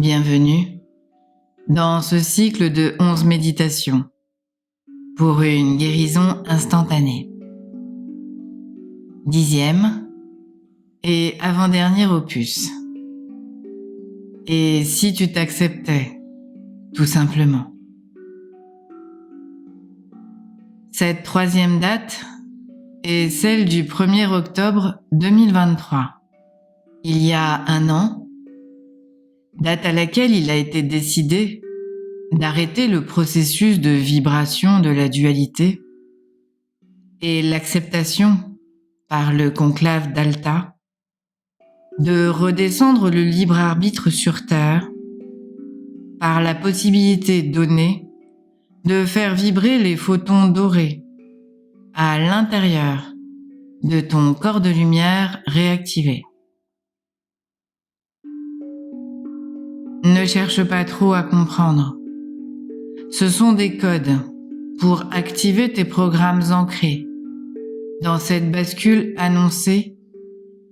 Bienvenue dans ce cycle de 11 méditations pour une guérison instantanée. 10e et avant-dernier opus. Et si tu t'acceptais, tout simplement. Cette 3e date est celle du 1er octobre 2023. Il y a un an, date à laquelle il a été décidé d'arrêter le processus de vibration de la dualité et l'acceptation par le conclave d'Alta de redescendre le libre arbitre sur Terre par la possibilité donnée de faire vibrer les photons dorés à l'intérieur de ton corps de lumière réactivé. Ne cherche pas trop à comprendre. Ce sont des codes pour activer tes programmes ancrés dans cette bascule annoncée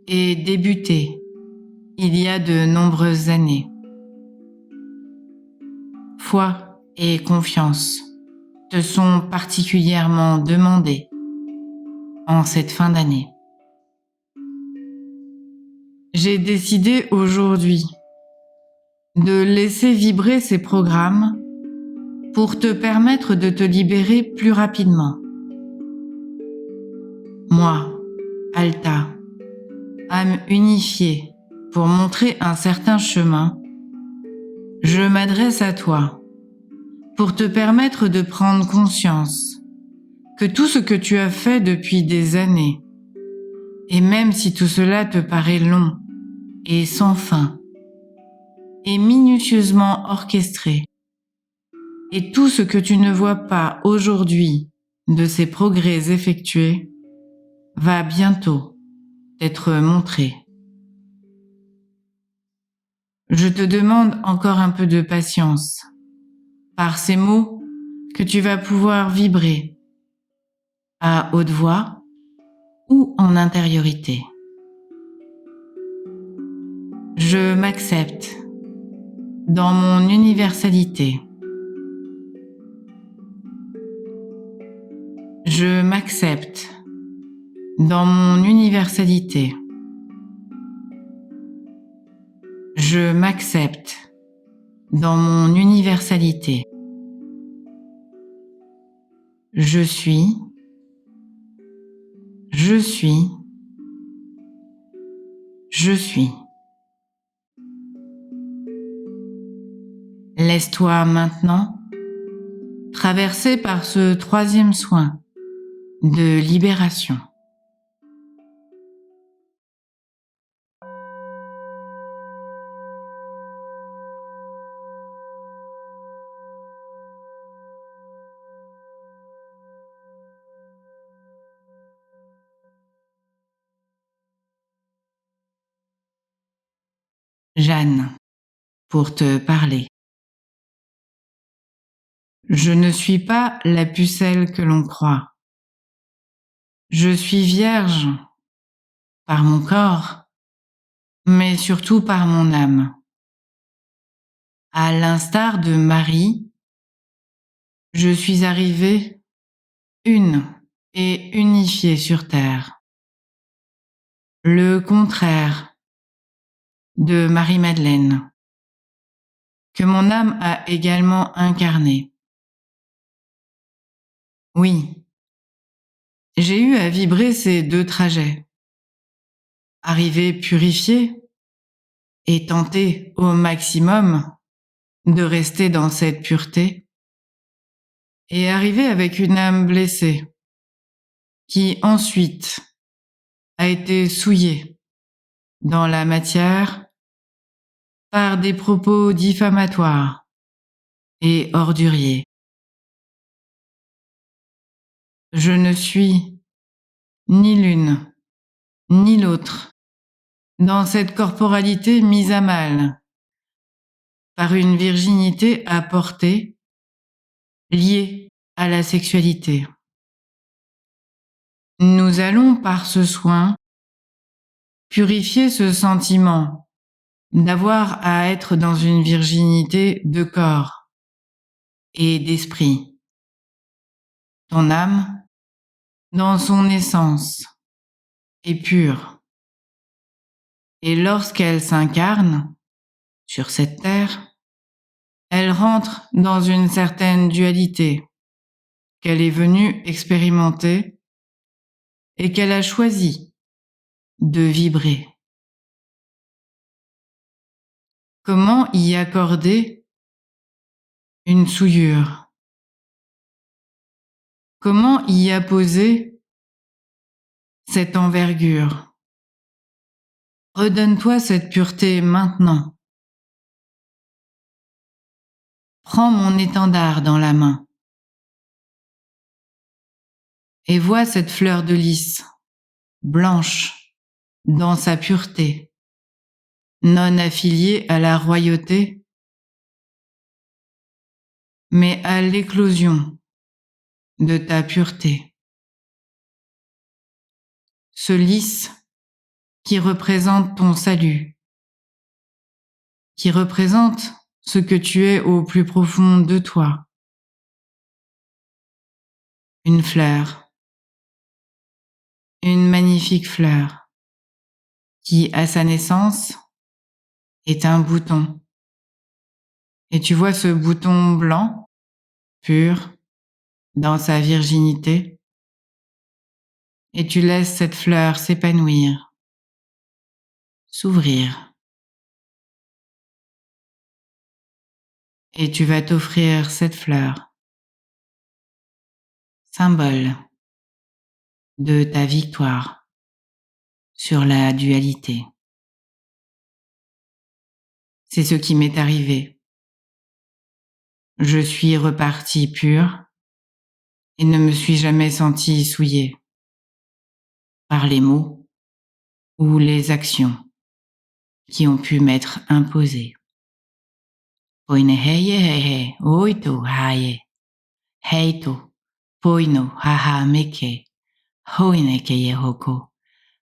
et débutée il y a de nombreuses années. Foi et confiance te sont particulièrement demandées en cette fin d'année. J'ai décidé aujourd'hui de laisser vibrer ces programmes pour te permettre de te libérer plus rapidement. Moi, Alta, âme unifiée pour montrer un certain chemin, je m'adresse à toi pour te permettre de prendre conscience que tout ce que tu as fait depuis des années, et même si tout cela te paraît long et sans fin, est minutieusement orchestré, et tout ce que tu ne vois pas aujourd'hui de ces progrès effectués va bientôt t'être montré. Je te demande encore un peu de patience par ces mots que tu vas pouvoir vibrer à haute voix ou en intériorité. Je m'accepte dans mon universalité. Je m'accepte dans mon universalité. Je m'accepte dans mon universalité. Je suis. Je suis. Je suis. Laisse-toi maintenant traverser par ce 3e soin de libération. Jeanne, pour te parler. Je ne suis pas la pucelle que l'on croit. Je suis vierge par mon corps, mais surtout par mon âme. À l'instar de Marie, je suis arrivée une et unifiée sur Terre. Le contraire de Marie-Madeleine, que mon âme a également incarné. Oui, j'ai eu à vibrer ces 2 trajets. Arriver purifiée et tenter au maximum de rester dans cette pureté, et arriver avec une âme blessée, qui ensuite a été souillée dans la matière par des propos diffamatoires et orduriers. Je ne suis ni l'une ni l'autre dans cette corporalité mise à mal par une virginité à portée liée à la sexualité. Nous allons par ce soin purifier ce sentiment d'avoir à être dans une virginité de corps et d'esprit. Ton âme, dans son essence, est pure. Et lorsqu'elle s'incarne sur cette terre, elle rentre dans une certaine dualité qu'elle est venue expérimenter et qu'elle a choisi de vibrer. Comment y accorder une souillure? Comment y apposer cette envergure? Redonne-toi cette pureté maintenant. Prends mon étendard dans la main et vois cette fleur de lys, blanche, dans sa pureté, non affiliée à la royauté, mais à l'éclosion de ta pureté. Ce lys qui représente ton salut, qui représente ce que tu es au plus profond de toi. Une fleur, une magnifique fleur, qui à sa naissance est un bouton. Et tu vois ce bouton blanc, pur, dans sa virginité, et tu laisses cette fleur s'épanouir, s'ouvrir. Et tu vas t'offrir cette fleur, symbole de ta victoire sur la dualité. C'est ce qui m'est arrivé. Je suis repartie pure et ne me suis jamais sentie souillée par les mots ou les actions qui ont pu m'être imposées. Poine heye hehe, oito haye, heito, poino haha meke, hoine keye hoko,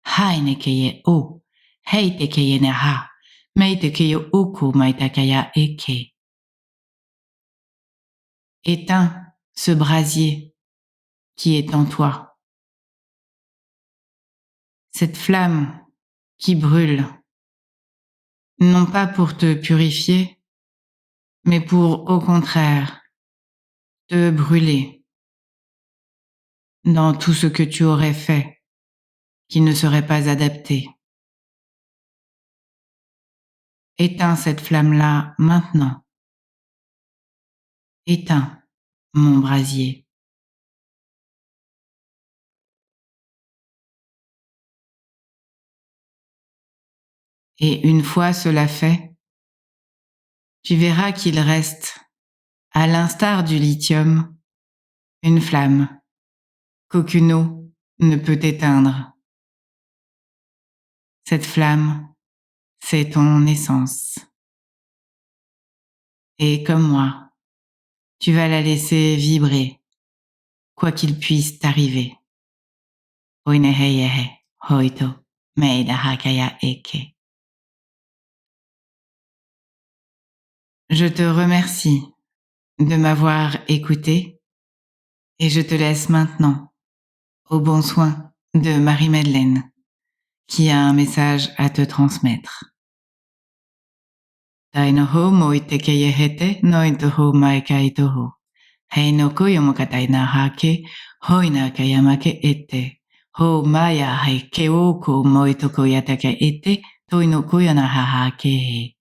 haine keye o, heite keye naha, meite keye oko maitakaya eke. Éteins ce brasier qui est en toi, cette flamme qui brûle, non pas pour te purifier, mais pour, au contraire, te brûler dans tout ce que tu aurais fait qui ne serait pas adapté. Éteins cette flamme-là maintenant. Éteins mon brasier. Et une fois cela fait, tu verras qu'il reste, à l'instar du lithium, une flamme qu'aucune eau ne peut éteindre. Cette flamme, c'est ton essence. Et comme moi, tu vas la laisser vibrer, quoi qu'il puisse t'arriver. Oineheyehe, hoito, meida hakaya eke. Je te remercie de m'avoir écouté et je te laisse maintenant au bon soin de Marie-Madeleine qui a un message à te transmettre. Tainoho moitekeyehete nointoho maikaitoho. Heinoko yomokataina hake hoina kayamake ete. Ho maya haikeoko moitoko yatake ete toinoko yonahaha kehe.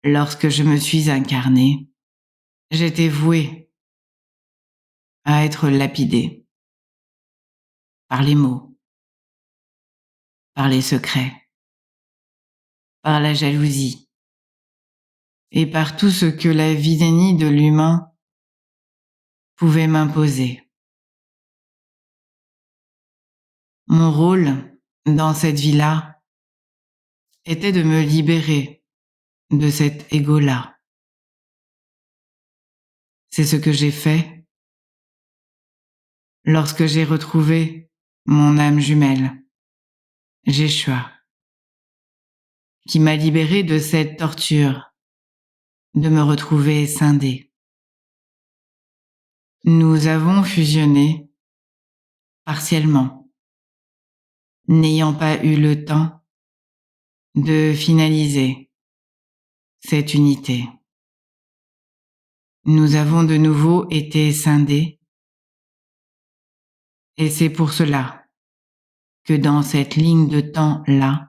Lorsque je me suis incarnée, j'étais vouée à être lapidée par les mots, par les secrets, par la jalousie et par tout ce que la vidénie de l'humain pouvait m'imposer. Mon rôle dans cette vie-là était de me libérer de cet ego-là. C'est ce que j'ai fait lorsque j'ai retrouvé mon âme jumelle, Jeshua. qui m'a libérée de cette torture, de me retrouver scindée. Nous avons fusionné, partiellement, n'ayant pas eu le temps de finaliser cette unité. Nous avons de nouveau été scindés, et c'est pour cela que dans cette ligne de temps-là,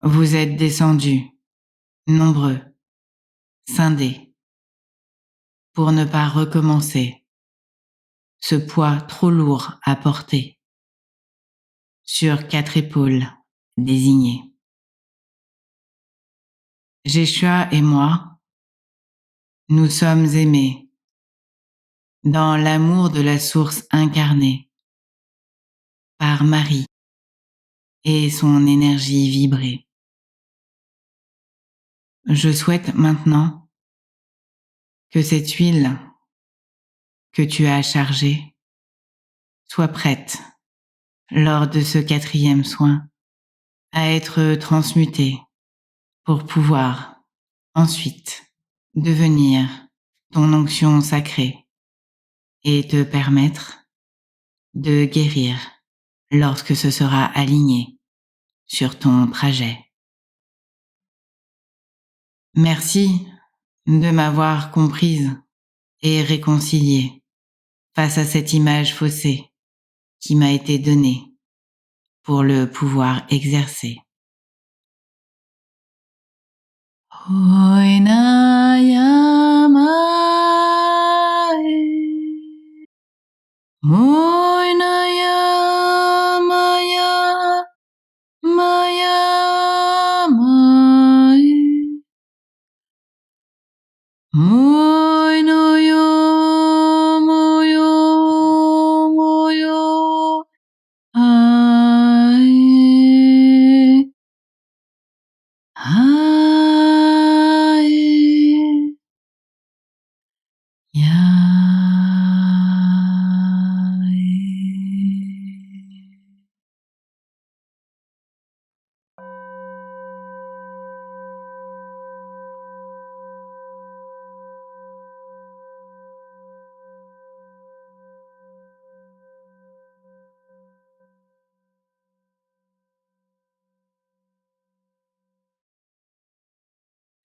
vous êtes descendus, nombreux, scindés, pour ne pas recommencer ce poids trop lourd à porter sur 4 épaules désignées. Jeshua et moi, nous sommes aimés dans l'amour de la source incarnée par Marie et son énergie vibrée. Je souhaite maintenant que cette huile que tu as chargée soit prête lors de ce 4e soin à être transmutée pour pouvoir ensuite devenir ton onction sacrée et te permettre de guérir lorsque ce sera aligné sur ton trajet. Merci de m'avoir comprise et réconciliée face à cette image faussée qui m'a été donnée pour le pouvoir exercer.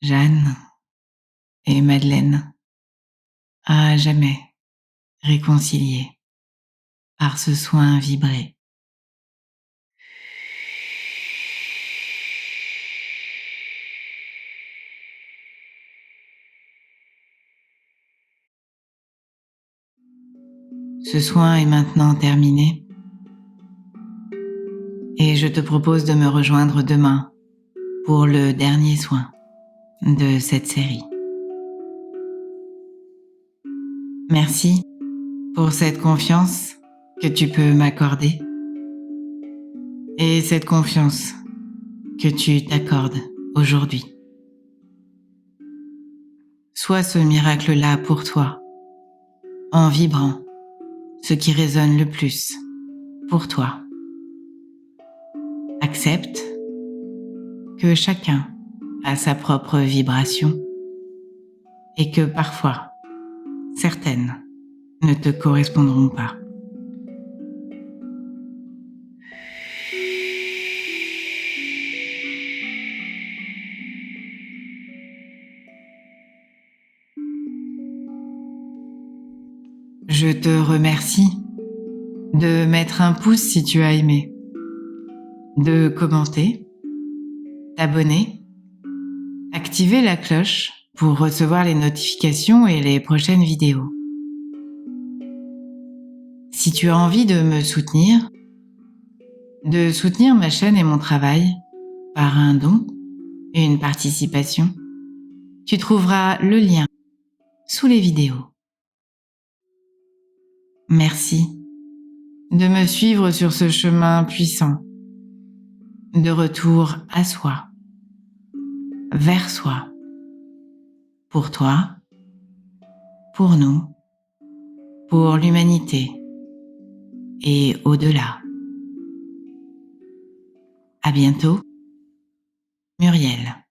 Jeanne et Madeleine, à jamais réconciliées par ce soin vibré. Ce soin est maintenant terminé et je te propose de me rejoindre demain pour le dernier soin de cette série. Merci pour cette confiance que tu peux m'accorder et cette confiance que tu t'accordes aujourd'hui. Sois ce miracle-là pour toi, en vibrant ce qui résonne le plus pour toi. Accepte que chacun a sa propre vibration et que parfois, certaines ne te correspondront pas. Je te remercie de mettre un pouce si tu as aimé, de commenter, t'abonner, activer la cloche pour recevoir les notifications et les prochaines vidéos. Si tu as envie de me soutenir, de soutenir ma chaîne et mon travail par un don et une participation, tu trouveras le lien sous les vidéos. Merci de me suivre sur ce chemin puissant de retour à soi, vers soi, pour toi, pour nous, pour l'humanité et au-delà. À bientôt Muriel.